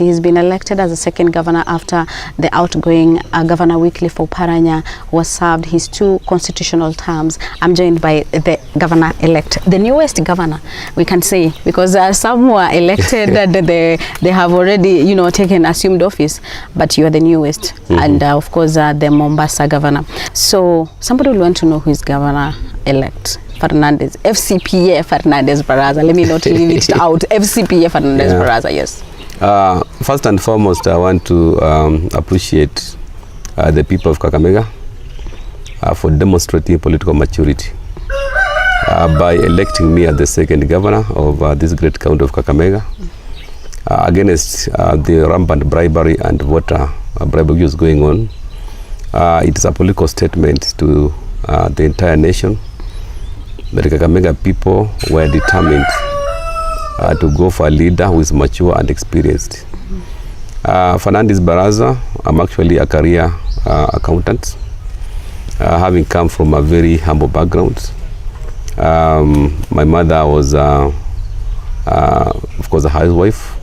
He's been elected as the second governor after the outgoing Governor Wycliffe Oparanya was served his 2 constitutional terms. I'm joined by the governor-elect, the newest governor, we can say, because some were elected and they have already, assumed office, but you are the newest, and of course the Mombasa governor. So somebody will want to know who is governor-elect. Fernades, FCPA Fernades Baraza. Let me not leave it out. FCPA Fernades Baraza, yes. First and foremost, I want to appreciate the people of Kakamega for demonstrating political maturity by electing me as the second governor of this great county of Kakamega against the rampant bribery and voter bribery which is going on. It is a political statement to the entire nation that the Kakamega people were determined to go for a leader who is mature and experienced. Fernades Baraza, I'm actually a career accountant, having come from a very humble background. My mother was, of course, a housewife.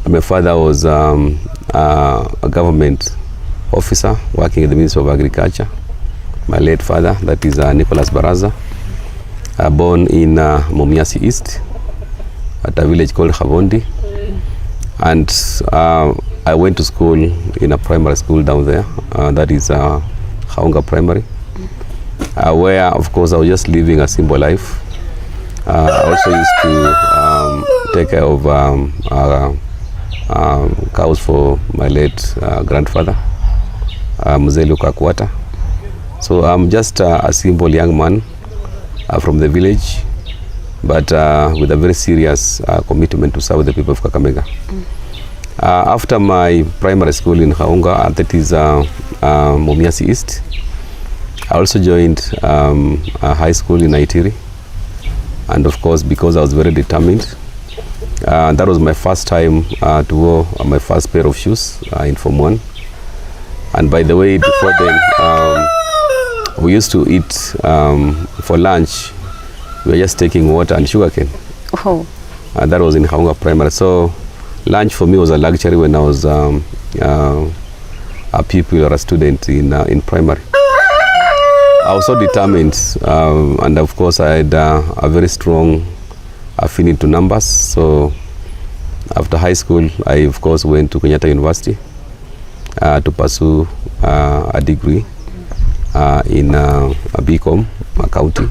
My father was a government officer working at the Ministry of Agriculture. My late father, that is Nicholas Baraza, born in Mumias East, at a village called Havondi, and I went to school in a primary school down there, that is Haunga Primary, where of course I was just living a simple life. I also used to take care of cows for my late grandfather, Mzee Kakwata. So I'm just a simple young man from the village, but with a very serious commitment to serve the people of Kakamega. After my primary school in Haunga, that is Mumias East, I also joined a high school in Naitiri. And of course, because I was very determined, that was my first time to wear my first pair of shoes in Form 1. And by the way, before then, we used to eat for lunch. We were just taking water and sugarcane. Oh. That was in Haunga Primary. So lunch for me was a luxury when I was a pupil or a student in primary. I was so determined, and of course I had a very strong affinity to numbers. So after high school, I of course went to Kenyatta University to pursue a degree in a BCom accounting.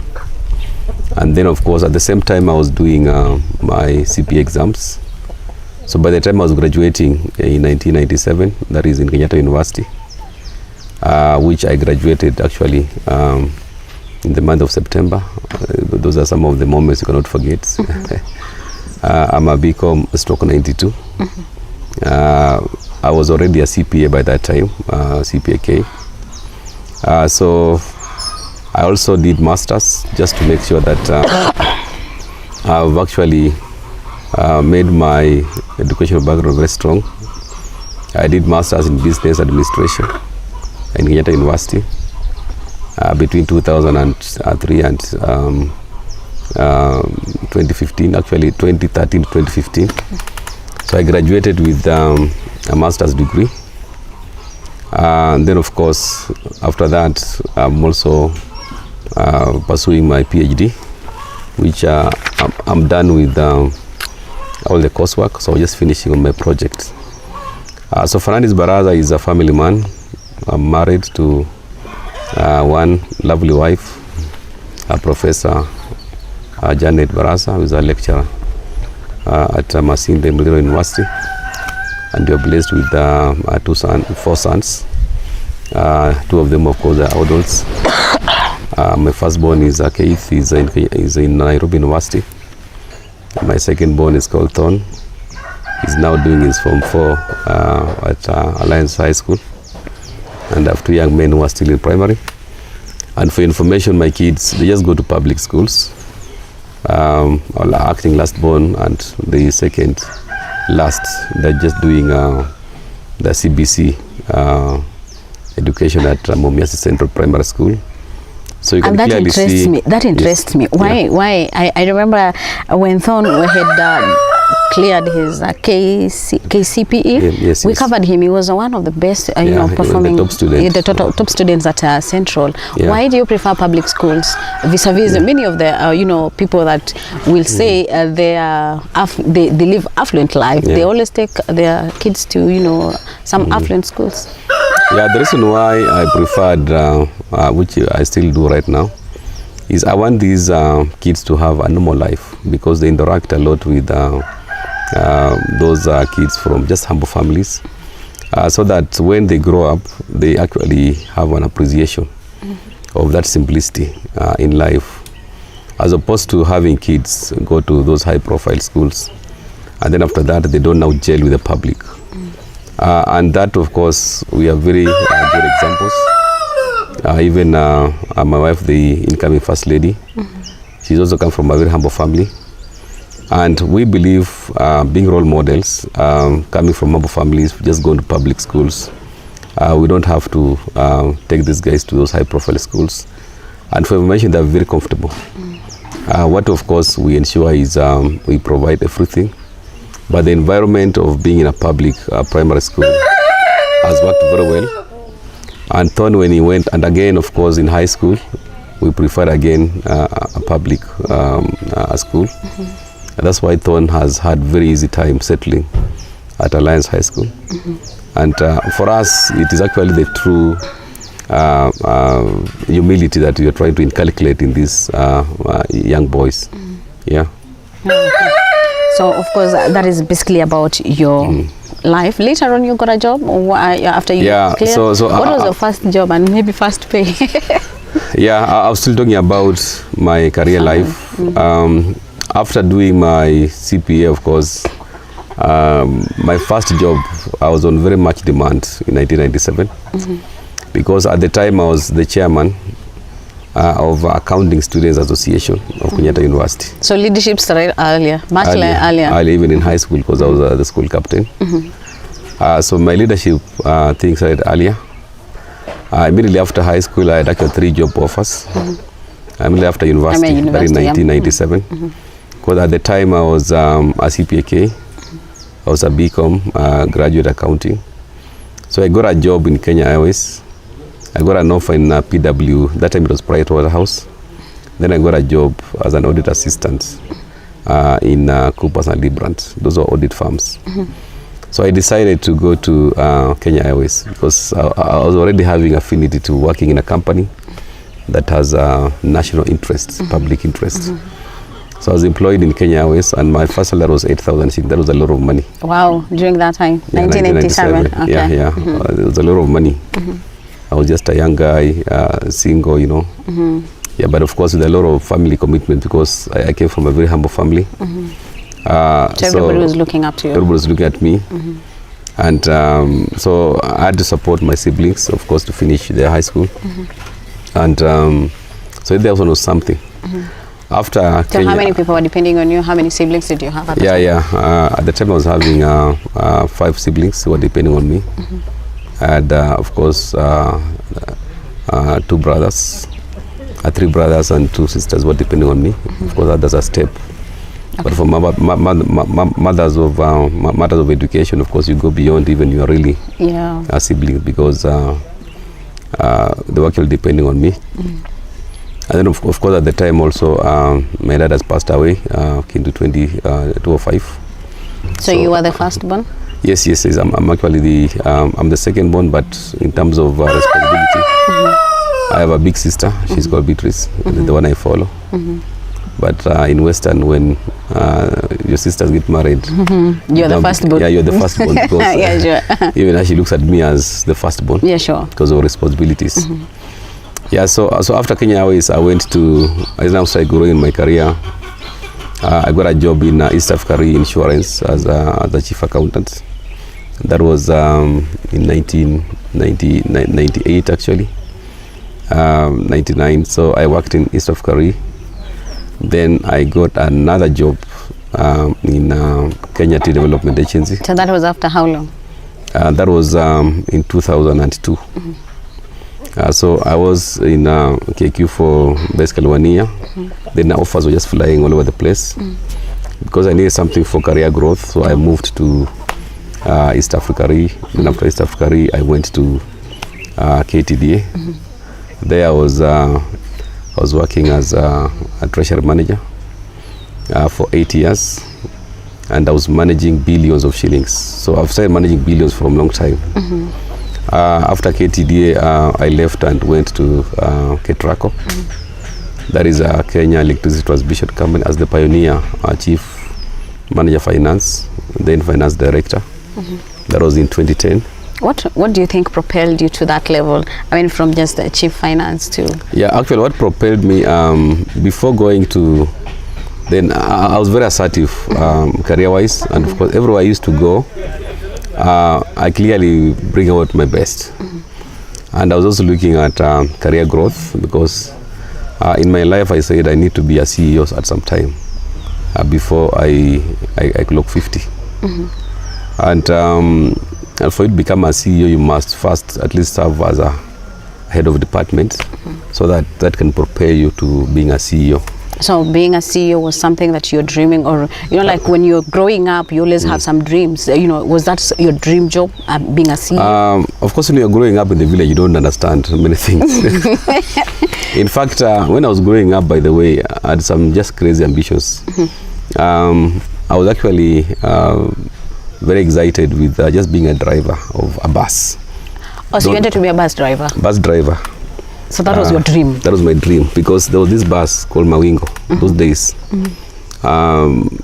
And then of course at the same time I was doing my CPA exams. So by the time I was graduating in 1997, that is in Kenyatta University, which I graduated actually in the month of September. Those are some of the moments you cannot forget. I'm a BCom stroke 92. I was already a CPA by that time, CPA-K. So I also did masters just to make sure that I've actually made my educational background very strong. I did masters in business administration in Kenyatta University between 2003 and 2015, actually 2013 to 2015. So I graduated with a master's degree. And then of course after that I'm also pursuing my PhD, which I'm done with all the coursework, so I'm just finishing on my project. So Fernades Baraza is a family man. I'm married to one lovely wife, Professor Janet Barasa, who is a lecturer at Masinde Muliro University, and we are blessed with 4 sons. 2 of them, of course, are adults. My firstborn is Keith, is in Nairobi University. My second-born is called Thorn. He's now doing his Form 4 at Alliance High School. And I have 2 young men who are still in primary. And for information, my kids, they just go to public schools. Acting last-born and the second last, they're just doing the CBC education at Mumias Central Primary School. So you can that clearly interests see, me. That interests me. Why? I remember when Thorn had cleared his KCPE. Yes, we covered him. He was one of the best, performing the top students. top students at Central. Yeah. Why do you prefer public schools vis-a-vis many of the people that will say they live affluent life? Yeah. They always take their kids to some affluent schools. Yeah, the reason why I preferred, which I still do right now, is I want these kids to have a normal life, because they interact a lot with those kids from just humble families, so that when they grow up, they actually have an appreciation of that simplicity in life, as opposed to having kids go to those high-profile schools, and then after that, they don't now gel with the public. And that, of course, we have very good examples. Even my wife, the incoming First Lady, she's also come from a very humble family. And we believe being role models, coming from humble families, just going to public schools, we don't have to take these guys to those high-profile schools. And for information, they're very comfortable. What, of course, we ensure is we provide everything. But the environment of being in a public primary school has worked very well. And Thorn, when he went, and again, of course, in high school, we prefer again a public school. And that's why Thorn has had very easy time settling at Alliance High School. And for us, it is actually the true humility that we are trying to inculcate in these young boys. Yeah. So, of course, that is basically about your life. Later on, you got a job, or after you cleared? So what was your first job and maybe first pay? Yeah, I was still talking about my career life. After doing my CPA, of course, my first job, I was on very much demand in 1997, because at the time I was the chairman of Accounting Students Association of Kenyatta University. So leadership started earlier, much earlier. Even in high school, because I was the school captain. So my leadership things started earlier. Immediately after high school, I had actually 3 job offers. Immediately after university, that in 1997. Because at the time I was a CPAK, I was a BCom, graduate accounting. So I got a job in Kenya Airways. I got an offer in PW, that time it was Private Waterhouse. Then I got a job as an audit assistant in Coopers and Librand. Those are audit firms. So I decided to go to Kenya Airways, because I was already having affinity to working in a company that has national interests, public interests. So I was employed in Kenya Airways, and my first salary was 8,000. That was a lot of money. Wow, during that time, yeah, 1987. Okay. Yeah. It was a lot of money. I was just a young guy, single, Yeah, but of course with a lot of family commitment, because I came from a very humble family. So everybody was looking up to you. Everybody was looking at me. And so I had to support my siblings, of course, to finish their high school. And so there was something. After so Kenya, how many people were depending on you? How many siblings did you have at the time? At the time I was having 5 siblings who were depending on me. I had, of course, 2 brothers, 3 brothers and 2 sisters were depending on me. Of course, that's a step. Okay. But for matters of education, of course, you go beyond even you are really a sibling, because they were actually depending on me. And then, of course, at the time also, my dad has passed away in 2005. So you were the firstborn? Yes. I'm actually I'm the second born, but in terms of responsibility, I have a big sister. She's called Beatrice, the one I follow. But in Western, when your sisters get married, you're the firstborn. Yeah, you're the firstborn, because sure. Even she looks at me as the firstborn. Yeah, sure. Because of responsibilities. Yeah, so after Kenya Airways, I now started growing in my career. I got a job in East Africa Insurance as a chief accountant. That was in 1998 actually, 99. So I worked in East Africa. Then I got another job in Kenya Tea Development Agency. So that was after how long? That was in 2002. So I was in KQ for basically 1 year. Then the offers were just flying all over the place. because I needed something for career growth, so I moved to East Africa. And after East Africa, I went to KTDA. There I was working as a treasury manager for 8 years, and I was managing billions of shillings. So I've started managing billions from a long time. After KTDA, I left and went to KETRACO. That is a Kenya Electricity Transmission Company, as the pioneer chief manager finance, then finance director. That was in 2010. What do you think propelled you to that level? I mean, from just the chief finance to... Yeah, actually what propelled me, before going to, then I was very assertive career-wise, and of course everywhere I used to go, I clearly bring out my best. And I was also looking at career growth, because in my life I said I need to be a CEO at some time before I clock 50. And for you to become a CEO, you must first at least serve as a head of department, so that can prepare you to being a CEO. So being a CEO was something that you're dreaming, or like when you're growing up, you always have some dreams. Was that your dream job, being a CEO? Of course, when you're growing up in the village, you don't understand many things. In fact, when I was growing up, by the way, I had some just crazy ambitions. I was actually very excited with just being a driver of a bus. Oh, so you wanted to be a bus driver? Bus driver. So that was your dream? That was my dream, because there was this bus called Mawingo those days.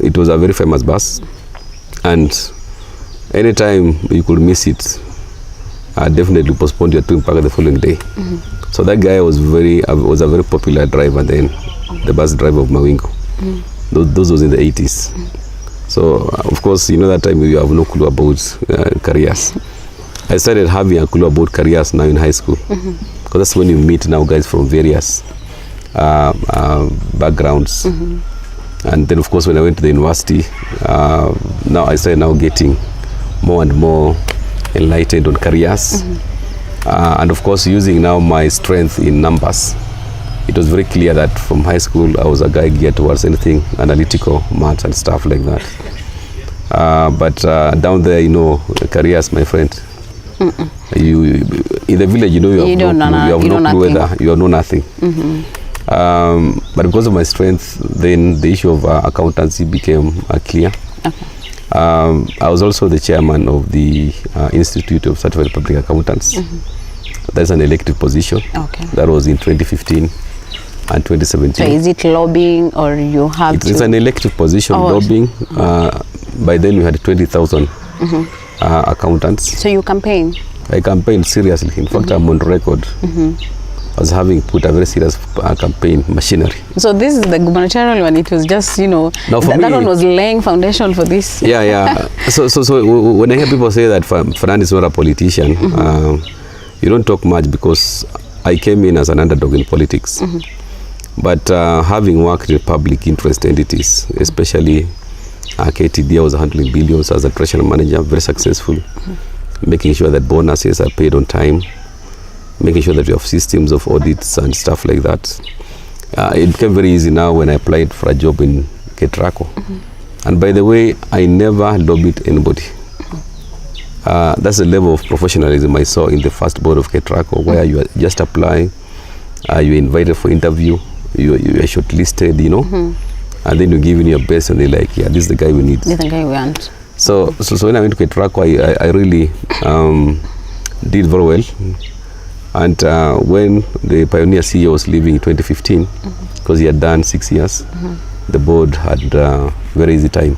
It was a very famous bus, and anytime you could miss it, definitely postponed your trip back the following day. So that guy was a very popular driver then, the bus driver of Mawingo. Those was in the 80s. So of course, that time you have no clue about careers. I started having a clue about careers now in high school, because that's when you meet now guys from various backgrounds. And then of course when I went to the university, now I started getting more and more enlightened on careers. And of course, using now my strength in numbers, it was very clear that from high school I was a guy geared towards anything analytical, maths and stuff like that. But down there, careers, my friend, you in the village, you have no clue whether you know nothing. But because of my strength, then the issue of accountancy became clear. I was also the chairman of the Institute of Certified Public Accountants. That's an elective position. That was in 2015 and 2017. So is it lobbying, or you have It's an elective position, lobbying. By then we had 20,000 accountants. So you campaign? I campaigned seriously. In fact, I'm on record as having put a very serious campaign machinery. So this is the gubernatorial one. It was just, now for that one was laying foundation for this. Yeah. So when I hear people say that Fernades is not a politician, you don't talk much, because I came in as an underdog in politics. But having worked in public interest entities, especially KTDA, was handling billions as a treasury manager, very successful, making sure that bonuses are paid on time, making sure that we have systems of audits and stuff like that. It became very easy now when I applied for a job in KETRACO. And by the way, I never lobbied anybody. That's the level of professionalism I saw in the first board of KETRACO, where you just apply, you're invited for interview, you're shortlisted, and then you give in your best, and they're like, yeah, this is the guy we need. This is the guy we want. So when I went to KETRACO, I really did very well. And when the pioneer CEO was leaving in 2015, because he had done 6 years, the board had very easy time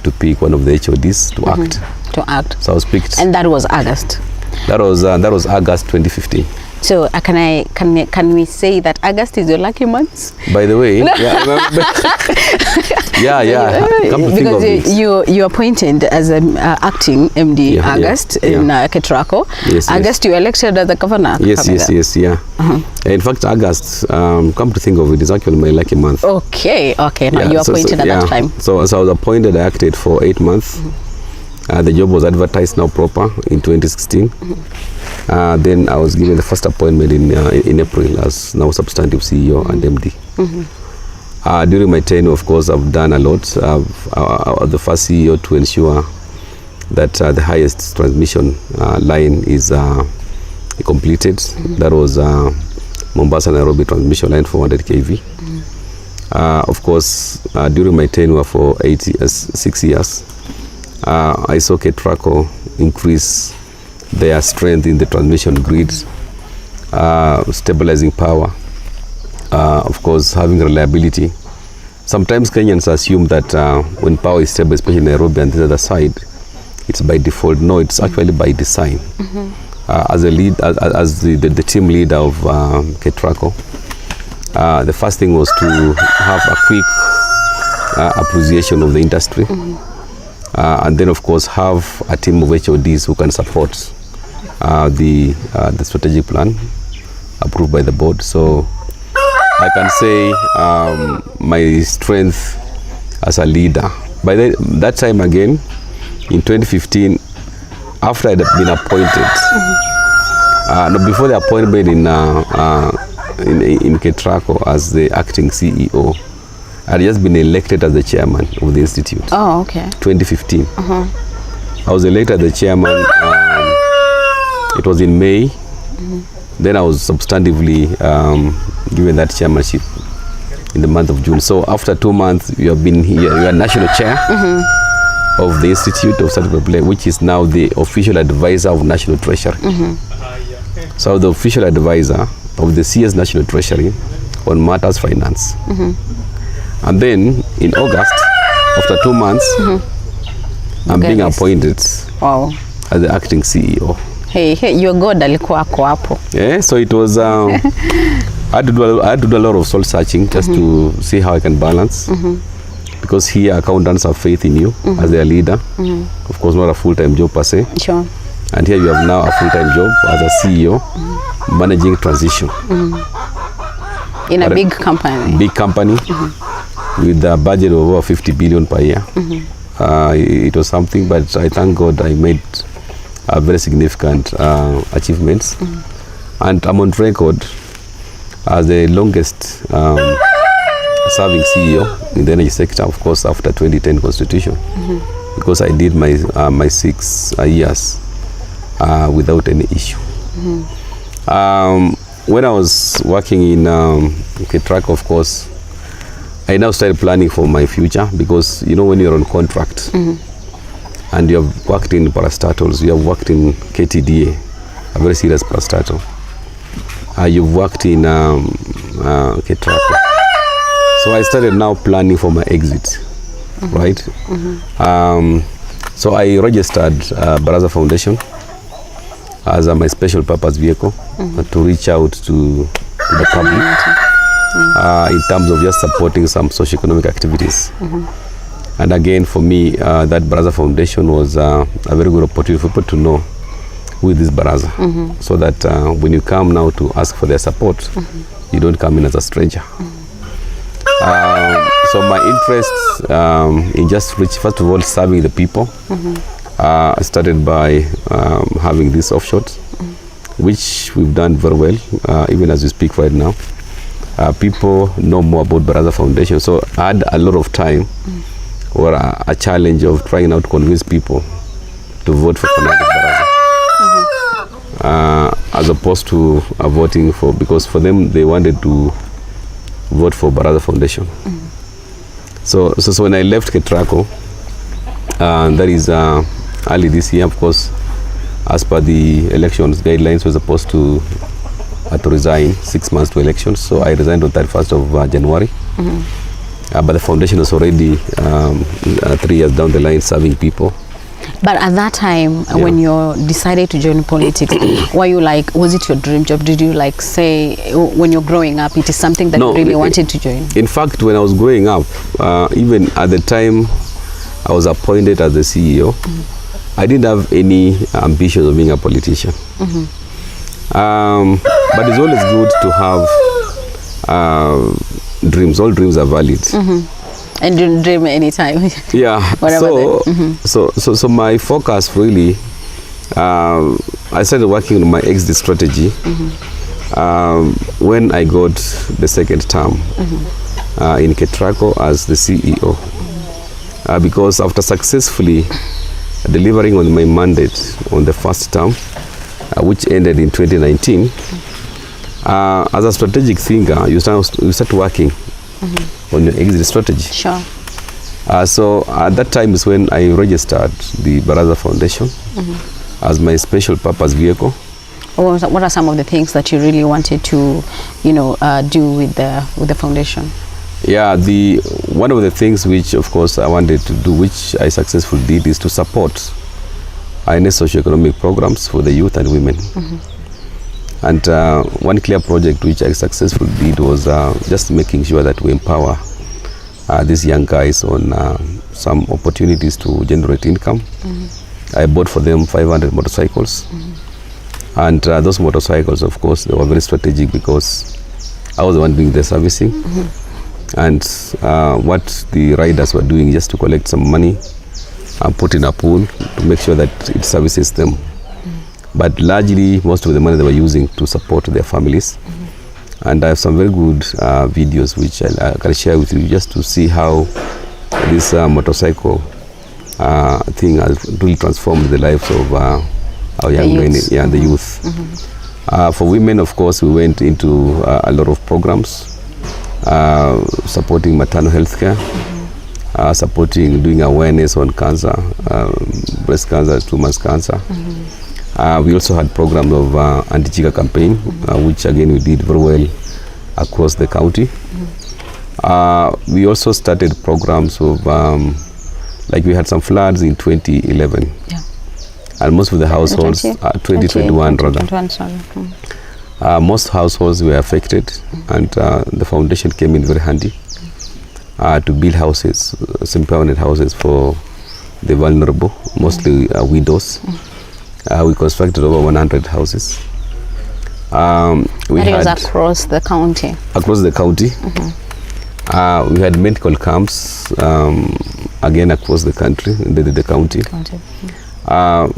to pick one of the HODs to act. So I was picked. And that was August? That was August 2015. So can we say that August is your lucky month? By the way, Come to think of it. You appointed as an acting MD August in KETRACO. Yes, August you elected as the governor. Yes. In fact, August, come to think of it, is actually my lucky month. Okay. Now you appointed at that time. So as I was appointed, I acted for 8 months. The job was advertised now proper in 2016. Then I was given the first appointment in April as now substantive CEO and MD. During my tenure, of course, I've done a lot. The first CEO to ensure that the highest transmission line is completed. That was Mombasa-Nairobi transmission line, 400 kV. Of course, during my tenure for 6 years, I saw KETRACO increase their strength in the transmission grid, stabilizing power, of course, having reliability. Sometimes Kenyans assume that when power is stable, especially in Nairobi and the other side, it's by default. No, it's actually by design. As the team leader of KETRACO, the first thing was to have a quick appreciation of the industry, and then of course have a team of HODs who can support the strategic plan approved by the board. So I can say my strength as a leader. By that time again, in 2015, after I'd been appointed, no, before the appointment in KETRACO as the acting CEO, I had just been elected as the chairman of the institute. Oh, okay. 2015. I was elected as the chairman. It was in May. Then I was substantively given that chairmanship in the month of June. So after 2 months, you have been here. You are national chair of the Institute of Statistical Play, which is now the official advisor of National Treasury. So the official advisor of the CS National Treasury on matters finance. And then in August, after 2 months, I'm being appointed as the acting CEO. Hey, your God alikuwa ako hapo. Yeah, so it was I had to do a lot of soul searching just to see how I can balance. Because here accountants have faith in you as their leader. Of course, not a full-time job per se. Sure. And here you have now a full-time job as a CEO, managing transition. In a big company. Big company with a budget of over 50 billion per year. It was something, but I thank God I made very significant achievements. And I'm on record as the longest serving CEO in the energy sector, of course, after 2010 Constitution, because I did my 6 years without any issue. When I was working in KETRACO, of course, I now started planning for my future, because you know when you're on contract and you have worked in parastatals, you have worked in KTDA, a very serious parastatal, you've worked in KETRACO. So I started now planning for my exit, right? So I registered Baraza Foundation as my special purpose vehicle to reach out to the public in terms of just supporting some socio-economic activities. And again, for me, that Baraza Foundation was a very good opportunity for people to know who is this Baraza, so that when you come now to ask for their support, you don't come in as a stranger. So my interest in just first of all serving the people, I started by having these offshoots, which we've done very well, even as we speak right now. People know more about Baraza Foundation, so I had a lot of time or a challenge of trying out to convince people to vote for Fernades Baraza, as opposed to voting for, because for them they wanted to vote for Baraza Foundation. So when I left KETRACO, that is early this year, of course, as per the elections guidelines, was supposed to resign 6 months to elections. So I resigned on 31st of January. But the foundation is already 3 years down the line serving people. But at that time, when you decided to join politics, were you like, was it your dream job? Did you like say, when you're growing up, it is something that you really wanted to join? In fact, when I was growing up, even at the time I was appointed as the CEO, I didn't have any ambitions of being a politician. But it's always good to have dreams. All dreams are valid. And you dream anytime. Yeah. So my focus really, I started working on my exit strategy when I got the second term in Ketraco as the CEO. Because after successfully delivering on my mandate on the first term, which ended in 2019, as a strategic thinker, you start working on your exit strategy. Sure. So at that time is when I registered the Baraza Foundation as my special purpose vehicle. What are some of the things that you really wanted to, do with the foundation? Yeah, one of the things which, of course, I wanted to do, which I successfully did, is to support any socioeconomic programs for the youth and women. And one clear project which I successfully did was just making sure that we empower these young guys on some opportunities to generate income. I bought for them 500 motorcycles. And those motorcycles, of course, they were very strategic because I was the one doing the servicing. And what the riders were doing just to collect some money and put in a pool to make sure that it services them. But largely, most of the money they were using to support their families. And I have some very good videos which I can share with you just to see how this motorcycle thing has really transformed the lives of our young men, the youth. For women, of course, we went into a lot of programs supporting maternal health care, doing awareness on cancer, breast cancer, stomach cancer. We also had program of anti-Chica campaign, which again we did very well across the county. We also started programs of, like we had some floods in 2011. Yeah. And most of the households, 2021 rather. Most households were affected, and the foundation came in very handy to build houses, semi-permanent houses for the vulnerable, mostly widows. We constructed over 100 houses. We had across the county. Across the county. We had medical camps, again across the country, the county.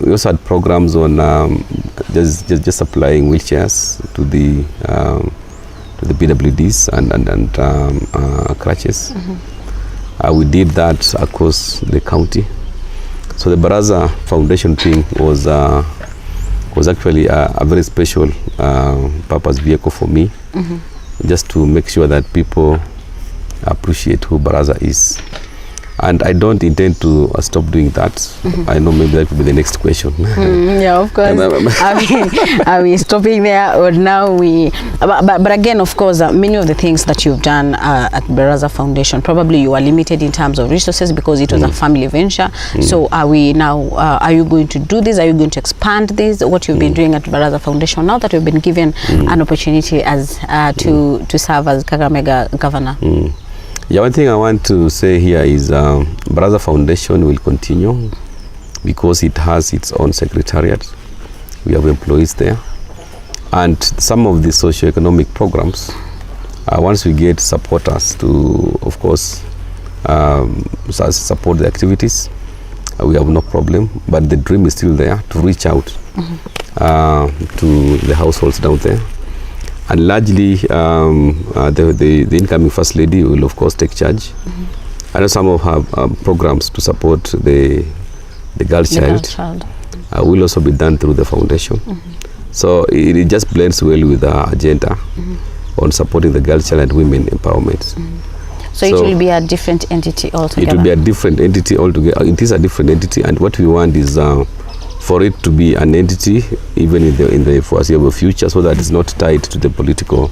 We also had programs on just supplying wheelchairs to the PWDs and crutches. We did that across the county. So the Baraza Foundation thing was actually a very special purpose vehicle for me, just to make sure that people appreciate who Baraza is. And I don't intend to stop doing that. I know maybe that will be the next question. Yeah, of course. Are we stopping there, or now we? But again, of course, many of the things that you've done at Baraza Foundation, probably you are limited in terms of resources because it was a family venture. So are we now? Are you going to do this? Are you going to expand this? What you've been doing at Baraza Foundation now that you've been given an opportunity as to serve as Kakamega governor? Yeah, one thing I want to say here is Baraza Foundation will continue because it has its own secretariat. We have employees there. And some of the socio-economic programs, once we get supporters to, of course, support the activities, we have no problem. But the dream is still there to reach out to the households down there. And largely, the incoming First Lady will, of course, take charge. I know some of her programs to support the girl child will also be done through the foundation. So it just blends well with our agenda on supporting the girl child and women empowerment. So it will be a different entity altogether? It will be a different entity altogether. It is a different entity, and what we want is for it to be an entity even in the foreseeable future, so that it's not tied to the political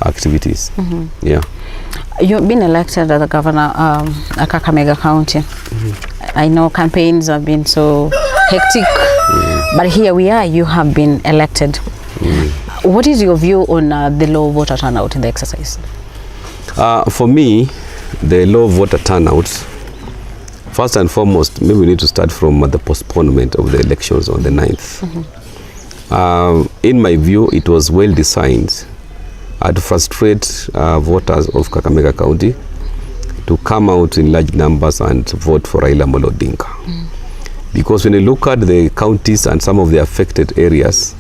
activities. Yeah. You've been elected as the governor of Kakamega County. I know campaigns have been so hectic, but here we are, you have been elected. What is your view on the low voter turnout in the exercise? For me, the low voter turnout, first and foremost, maybe we need to start from the postponement of the elections on the 9th. In my view, it was well designed to frustrate voters of Kakamega County to come out in large numbers and vote for Raila odinga. Because when you look at the counties and some of the affected areas,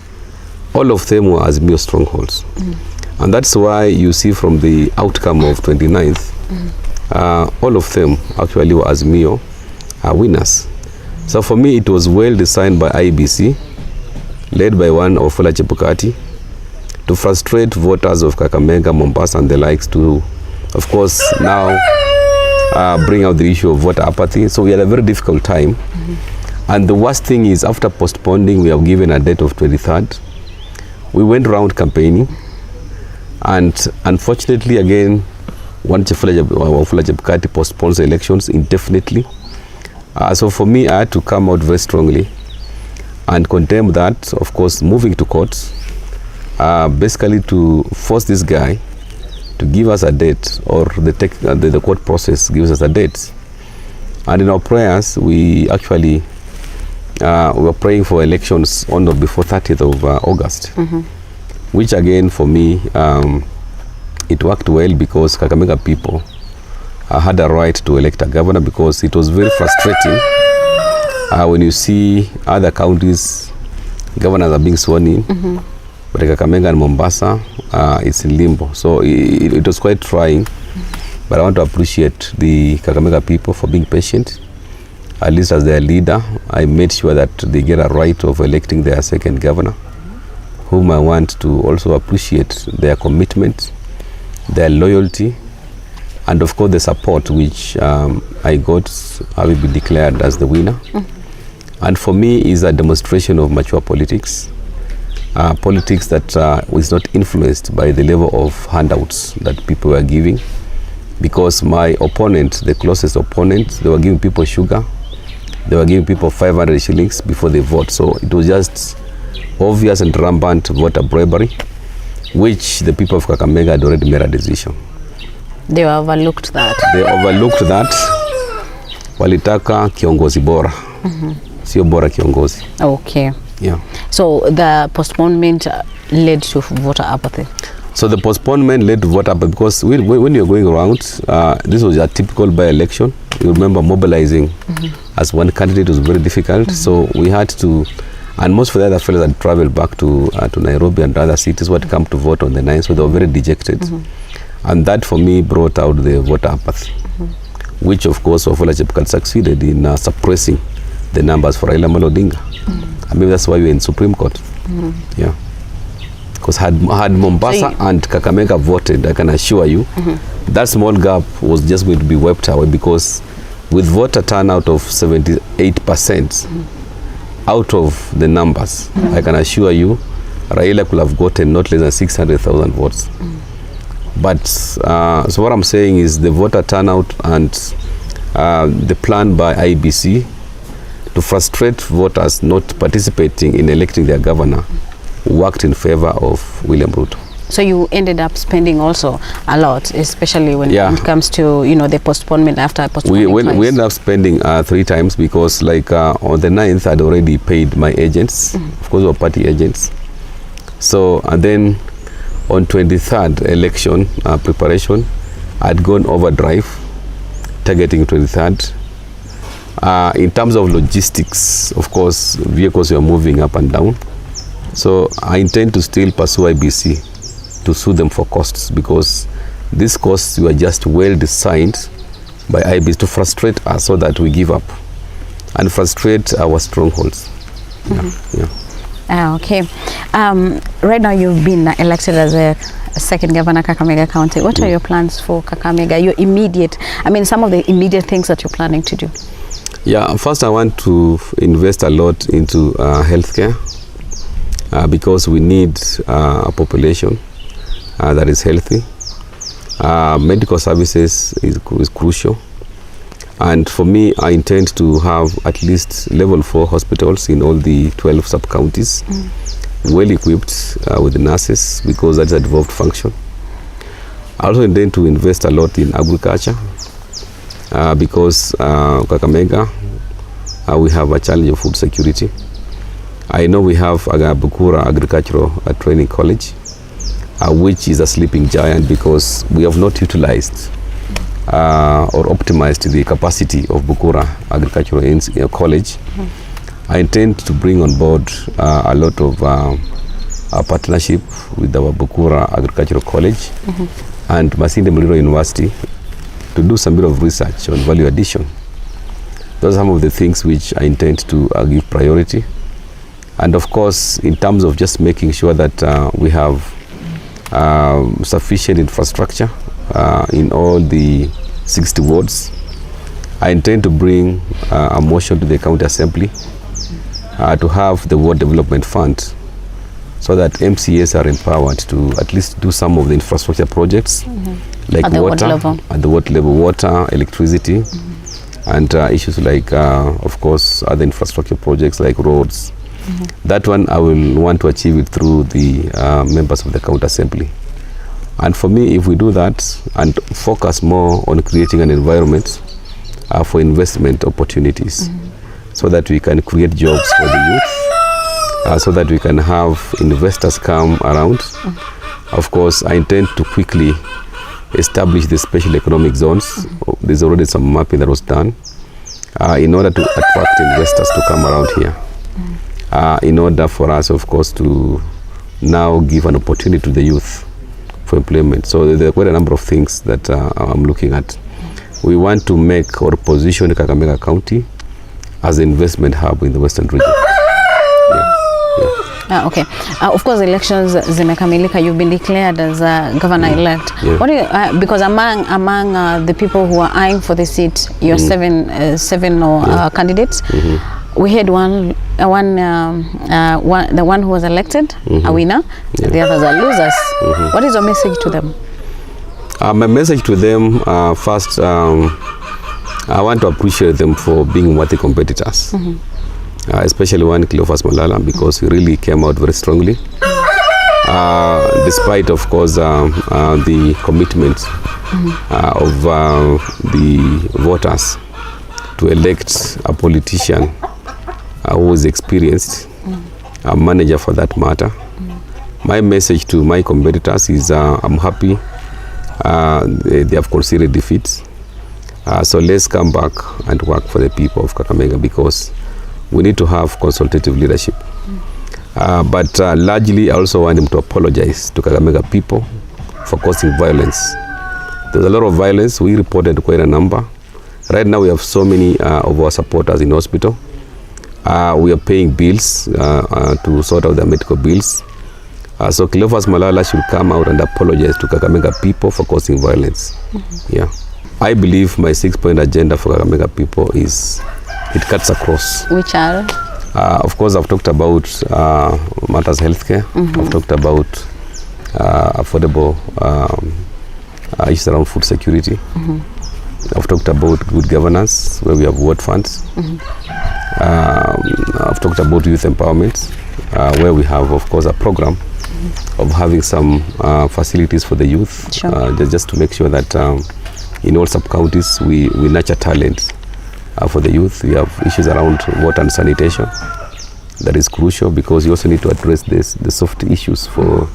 all of them were Azimio strongholds. And that's why you see from the outcome of 29th, all of them actually were Azimio are winners. So for me, it was well designed by IEBC, led by one of Wafula Chebukati, to frustrate voters of Kakamega, Mombasa, and the likes to, of course, now bring out the issue of voter apathy. So we had a very difficult time. And the worst thing is, after postponing, we have given a date of 23rd. We went around campaigning. And unfortunately, again, one Wafula Chebukati postpones the elections indefinitely. So for me, I had to come out very strongly and condemn that, of course, moving to court, basically to force this guy to give us a date, or the court process gives us a date. And in our prayers, we actually were praying for elections on or before 30th of August, which again, for me, it worked well because Kakamega people had a right to elect a governor, because it was very frustrating when you see other counties, governors are being sworn in, but Kakamega and Mombasa, it's in limbo. So it was quite trying, but I want to appreciate the Kakamega people for being patient. At least as their leader, I made sure that they get a right of electing their second governor, whom I want to also appreciate their commitment, their loyalty, and of course the support which I got. I will be declared as the winner. And for me is a demonstration of mature politics, politics that was not influenced by the level of handouts that people were giving, because my opponent, the closest opponent, they were giving people sugar, they were giving people 500 shillings before they vote. So it was just obvious and rampant voter bribery, which the people of Kakamega had already made a decision. They overlooked that. They overlooked that. Walitaka kiongozi bora. Sio bora kiongozi. Okay. Yeah. So the postponement led to voter apathy. So the postponement led to voter apathy because when you're going around, this was a typical by-election. You remember mobilizing as one candidate was very difficult. So we had to, and most of the other fellows had traveled back to Nairobi and other cities who had come to vote on the 9th, so they were very dejected. And that for me brought out the voter apathy, which of course Wafula Chebukati succeeded in suppressing the numbers for Raila Odinga. I mean, that's why we're in Supreme Court. Yeah. Because had Mombasa and Kakamega voted, I can assure you, that small gap was just going to be wiped away, because with voter turnout of 78% out of the numbers, I can assure you, Raila could have gotten not less than 600,000 votes. But so what I'm saying is the voter turnout and the plan by IEBC to frustrate voters not participating in electing their governor worked in favor of William Ruto. So you ended up spending also a lot, especially when it comes to, you know, the postponement after postponement. We ended up spending 3 times, because like on the 9th I'd already paid my agents, of course, were party agents. So and then on 23rd election preparation, I'd gone overdrive, targeting 23rd. In terms of logistics, of course, vehicles were moving up and down. So I intend to still pursue IBC to sue them for costs, because these costs were just well designed by IBC to frustrate us so that we give up and frustrate our strongholds. Okay. Right now you've been elected as a second governor Kakamega County. What are your plans for Kakamega? Your immediate, I mean, some of the immediate things that you're planning to do. Yeah, first I want to invest a lot into healthcare, because we need a population that is healthy. Medical services is crucial. And for me, I intend to have at least level 4 hospitals in all the 12 sub-counties, well equipped with nurses, because that's a devolved function. I also intend to invest a lot in agriculture, because Kakamega, we have a challenge of food security. I know we have Bukura Agricultural Training College, which is a sleeping giant, because we have not utilized or optimized the capacity of Bukura Agricultural College. I intend to bring on board a lot of a partnership with our Bukura Agricultural College and Masinde Muliro University to do some bit of research on value addition. Those are some of the things which I intend to give priority. And of course, in terms of just making sure that we have sufficient infrastructure in all the 60 wards, I intend to bring a motion to the County Assembly to have the Ward Development Fund so that MCAs are empowered to at least do some of the infrastructure projects like at the water, ward level. at the ward level, water, electricity, and issues like, of course, other infrastructure projects like roads. That one I will want to achieve it through the members of the County Assembly. And for me, if we do that and focus more on creating an environment for investment opportunities, so that we can create jobs for the youth, so that we can have investors come around. Of course, I intend to quickly establish the special economic zones. There's already some mapping that was done in order to attract investors to come around here. In order for us, of course, to now give an opportunity to the youth for employment. So there are quite a number of things that I'm looking at. We want to make or position Kakamega County as an investment hub in the Western region. Okay. Of course, elections zimekamilika. You've been declared as governor-elect. What do you, because among the people who are eyeing for the seat, your seven candidates, we had the one who was elected, a winner. The others are losers. What is your message to them? My message to them, first, I want to appreciate them for being worthy competitors. Especially one, Cleophas Malala, because he really came out very strongly. Despite, of course, the commitment of the voters to elect a politician who is experienced, a manager for that matter. My message to my competitors is I'm happy they have considered defeat. So let's come back and work for the people of Kakamega, because we need to have consultative leadership. But largely, I also want them to apologize to Kakamega people for causing violence. There's a lot of violence. We reported quite a number. Right now, we have so many of our supporters in hospital. We are paying bills to sort out their medical bills. So Cleophas Malala should come out and apologize to Kakamega people for causing violence. Yeah. I believe my 6-point agenda for Kakamega people is, it cuts across. Which are? Of course, I've talked about matters healthcare. I've talked about affordable issues around food security. I've talked about good governance, where we have ward funds. I've talked about youth empowerment, where we have, of course, a program of having some facilities for the youth, just to make sure that in all sub-counties we nurture talent for the youth. We have issues around water and sanitation. That is crucial, because you also need to address the soft issues for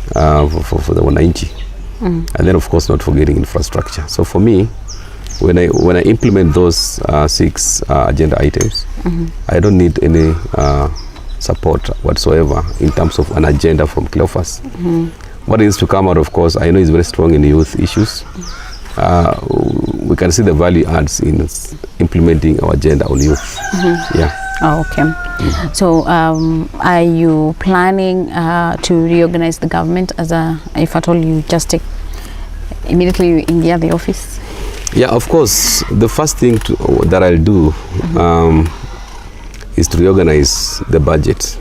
the wananchi. And then, of course, not forgetting infrastructure. So for me, when I implement those 6 agenda items, I don't need any support whatsoever in terms of an agenda from Cleophas. What is to come out, of course, I know he's very strong in youth issues. We can see the value adds in implementing our agenda on youth. Yeah. Oh, okay. So are you planning to reorganize the government if at all you just take immediately in the office? Yeah, of course. The first thing that I'll do is to reorganize the budget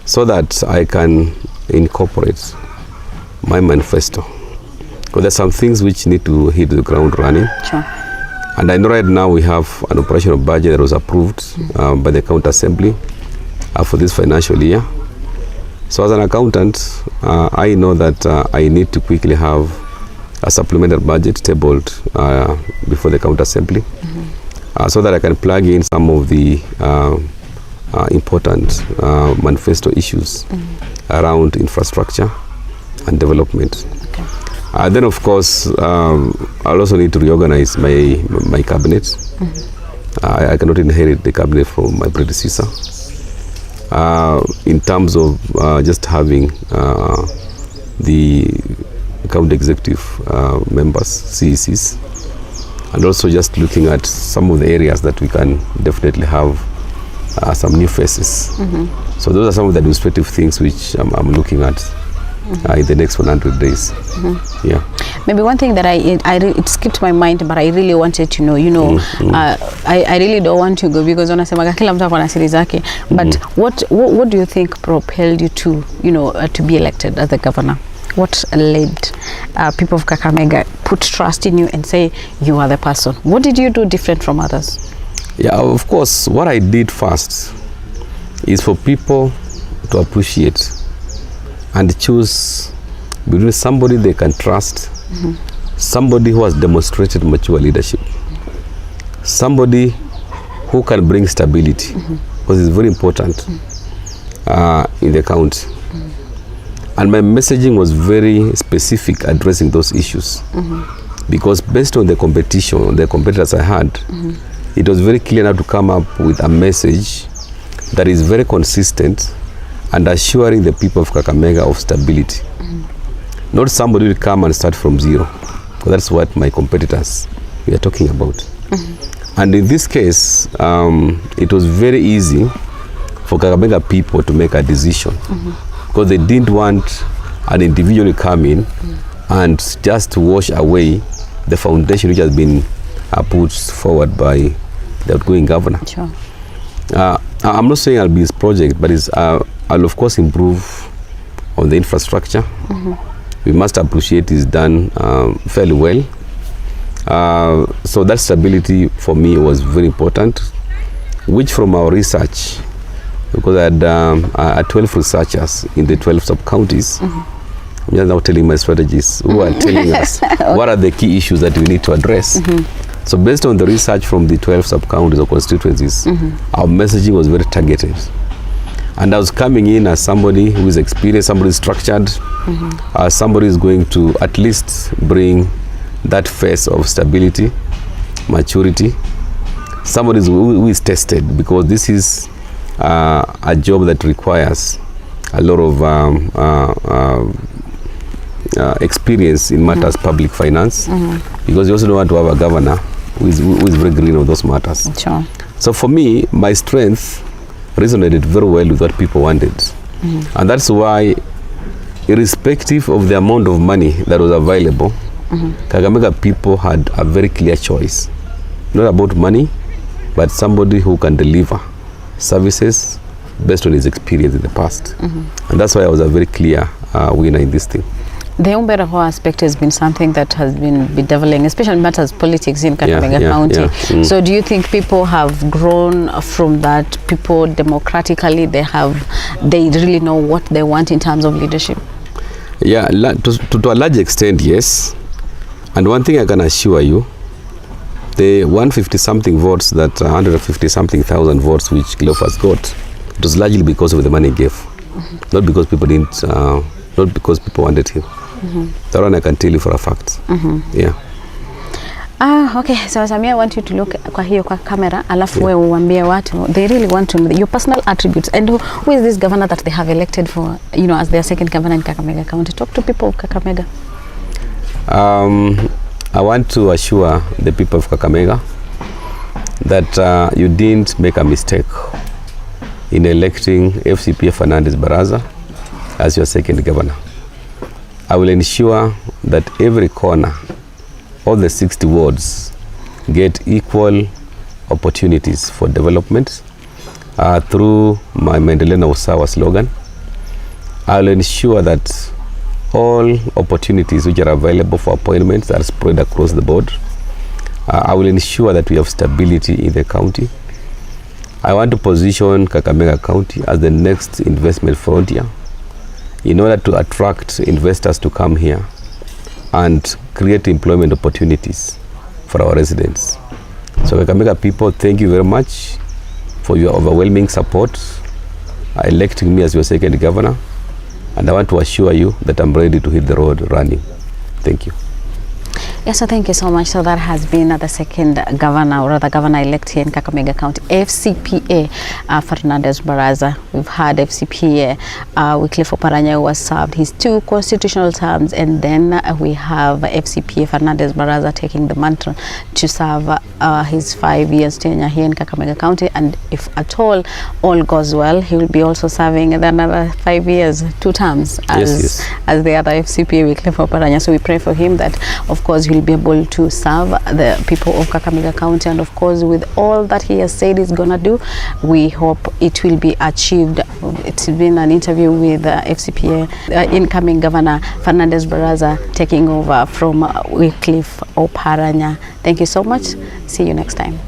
so that I can incorporate my manifesto. Because there's some things which need to hit the ground running. Sure. And I know right now we have an operational budget that was approved by the County Assembly for this financial year. So as an accountant, I know that I need to quickly have a supplemental budget tabled before the County Assembly, so that I can plug in some of the important manifesto issues around infrastructure and development. Okay. Then, of course, I'll also need to reorganize my cabinet. I cannot inherit the cabinet from my predecessor. in terms of just having the county executive members, CECs, and also just looking at some of the areas that we can definitely have some new faces. So those are some of the administrative things which I'm looking at in the next 100 days. Yeah. Maybe one thing that it skipped my mind, but I really wanted to know, I really don't want to go because wanasema kila mtu akona siri zake, but what do you think propelled you to, to be elected as the governor? What led people of Kakamega put trust in you and say you are the person? What did you do different from others? Yeah, of course, what I did first is for people to appreciate and choose between somebody they can trust, somebody who has demonstrated mature leadership, somebody who can bring stability, because it's very important in the county. And my messaging was very specific, addressing those issues, because based on the competition, the competitors I had, it was very clear now to come up with a message that is very consistent and assuring the people of Kakamega of stability. Not somebody will come and start from zero, because that's what my competitors we are talking about. And in this case, it was very easy for Kakamega people to make a decision, because they didn't want an individual to come in and just wash away the foundation which has been put forward by the outgoing governor. Sure. I'm not saying I'll be his project, but I'll of course improve on the infrastructure. We must appreciate it's done fairly well. So that stability for me was very important, which from our research, because I had 12 researchers in the 12 sub-counties. I'm just now telling my strategists who are telling us what are the key issues that we need to address. So based on the research from the 12 sub-counties or constituencies, our messaging was very targeted. And I was coming in as somebody who is experienced, somebody who is structured, somebody who is going to at least bring that phase of stability, maturity, somebody who is tested, because this is a job that requires a lot of experience in matters public finance, because you also don't want to have a governor who is very green on those matters. Sure. So for me, my strength resonated very well with what people wanted. And that's why, irrespective of the amount of money that was available, Kakamega people had a very clear choice. Not about money, but somebody who can deliver services based on his experience in the past. And that's why I was a very clear winner in this thing. The Umberaho aspect has been something that has been bedeviling, especially matters politics in Kakamega County. So do you think people have grown from that? People democratically, they really know what they want in terms of leadership? Yeah, to a large extent, yes. And one thing I can assure you, the 150-something votes, that 150-something thousand votes which Cleophas got, it was largely because of the money he gave. Not because people didn't, not because people wanted him. That one I can tell you for a fact. Yeah. Okay, so Samia, I want you to look kwa camera, alafu wewe uambie watu, they really want to know your personal attributes and who is this governor that they have elected for, as their second governor in Kakamega County. Talk to people of Kakamega. I want to assure the people of Kakamega that you didn't make a mistake in electing FCPA Fernades Baraza as your second governor. I will ensure that every corner, all the 60 wards, get equal opportunities for development through my Maendeleo na Usawa slogan. I will ensure that all opportunities which are available for appointments are spread across the board. I will ensure that we have stability in the county. I want to position Kakamega County as the next investment frontier in order to attract investors to come here and create employment opportunities for our residents. So Kakamega people, thank you very much for your overwhelming support, electing me as your second governor, and I want to assure you that I'm ready to hit the road running. Thank you. Yeah, so thank you so much. So that has been the second governor, or rather governor-elect here in Kakamega County, FCPA, Fernades Baraza. We've had FCPA Wycliffe Oparanya, who has served his 2 constitutional terms, and then we have FCPA Fernades Baraza taking the mantle to serve his 5 years tenure here in Kakamega County. And if at all goes well, he will be also serving another 5 years, 2 terms as the other FCPA Wycliffe Oparanya. So we pray for him that, of course, he'll be able to serve the people of Kakamega County, and of course, with all that he has said he's gonna do, we hope it will be achieved. It's been an interview with FCPA incoming Governor Fernades Baraza taking over from Wycliffe Oparanya. Thank you so much. See you next time.